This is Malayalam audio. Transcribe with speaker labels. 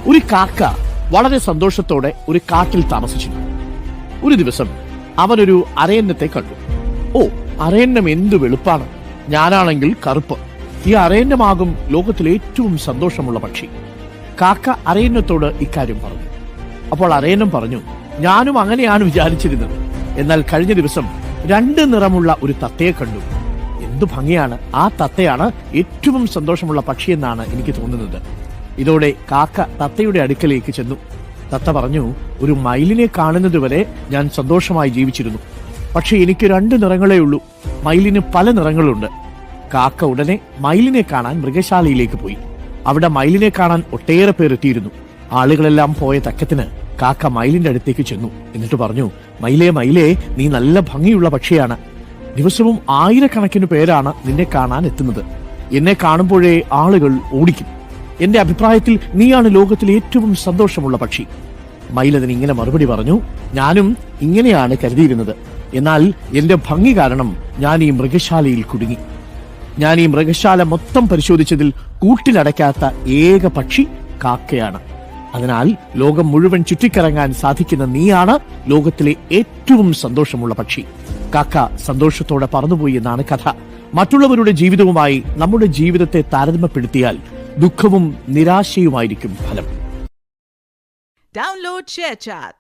Speaker 1: ഒരു കാക്ക വളരെ സന്തോഷത്തോടെ ഒരു കാട്ടിൽ താമസിച്ചിരുന്നു. ഒരു ദിവസം അവനൊരു അരയന്നത്തെ കണ്ടു. ഓ, അരയന്നം എന്തു വെളുപ്പാണ്! ഞാനാണെങ്കിൽ കറുപ്പ്. ഈ അരയന്നമാകും ലോകത്തിലെ ഏറ്റവും സന്തോഷമുള്ള പക്ഷി. കാക്ക അരയന്നത്തോട് ഇക്കാര്യം പറഞ്ഞു. അപ്പോൾ അരയന്നം പറഞ്ഞു, ഞാനും അങ്ങനെയാണ് വിചാരിച്ചിരുന്നത്. എന്നാൽ കഴിഞ്ഞ ദിവസം 2 നിറമുള്ള ഒരു തത്തയെ കണ്ടു. എന്തു ഭംഗിയാണ്! ആ തത്തയാണ് ഏറ്റവും സന്തോഷമുള്ള പക്ഷിയെന്നാണ് എനിക്ക് തോന്നുന്നത്. ഇതോടെ കാക്ക തത്തയുടെ അടുക്കലേക്ക് ചെന്നു. തത്ത പറഞ്ഞു, ഒരു മയിലിനെ കാണുന്നതുവരെ ഞാൻ സന്തോഷമായി ജീവിച്ചിരുന്നു. പക്ഷെ എനിക്ക് 2 നിറങ്ങളേ ഉള്ളൂ. മയിലിന് പല നിറങ്ങളുണ്ട്. കാക്ക ഉടനെ മയിലിനെ കാണാൻ മൃഗശാലയിലേക്ക് പോയി. അവിടെ മയിലിനെ കാണാൻ ഒട്ടേറെ പേർ എത്തിയിരുന്നു. ആളുകളെല്ലാം പോയ തക്കത്തിന് കാക്ക മയിലിന്റെ അടുത്തേക്ക് ചെന്നു. എന്നിട്ട് പറഞ്ഞു, മയിലേ മയിലേ, നീ നല്ല ഭംഗിയുള്ള പക്ഷിയാണ്. ദിവസവും 1000കണക്കിന് പേരാണ് നിന്നെ കാണാൻ എത്തുന്നത്. എന്നെ കാണുമ്പോഴേ ആളുകൾ ഓടിക്കും. എന്റെ അഭിപ്രായത്തിൽ നീയാണ് ലോകത്തിലെ ഏറ്റവും സന്തോഷമുള്ള പക്ഷി. മയിലതിന് ഇങ്ങനെ മറുപടി പറഞ്ഞു, ഞാനും ഇങ്ങനെയാണ് കരുതിയിരുന്നത്. എന്നാൽ എന്റെ ഭംഗി കാരണം ഞാൻ ഈ മൃഗശാലയിൽ കുടുങ്ങി. ഞാൻ ഈ മൃഗശാല മൊത്തം പരിശോധിച്ചതിൽ കൂട്ടിലടയ്ക്കാത്ത ഏക പക്ഷി കാക്കയാണ്. അതിനാൽ ലോകം മുഴുവൻ ചുറ്റിക്കറങ്ങാൻ സാധിക്കുന്ന നീയാണ് ലോകത്തിലെ ഏറ്റവും സന്തോഷമുള്ള പക്ഷി. കാക്ക സന്തോഷത്തോടെ പറന്നുപോയി എന്നാണ് കഥ. മറ്റുള്ളവരുടെ ജീവിതവുമായി നമ്മുടെ ജീവിതത്തെ താരതമ്യപ്പെടുത്തിയാൽ ദുഃഖവും നിരാശയുമായിരിക്കും ഫലം.
Speaker 2: Download ShareChat.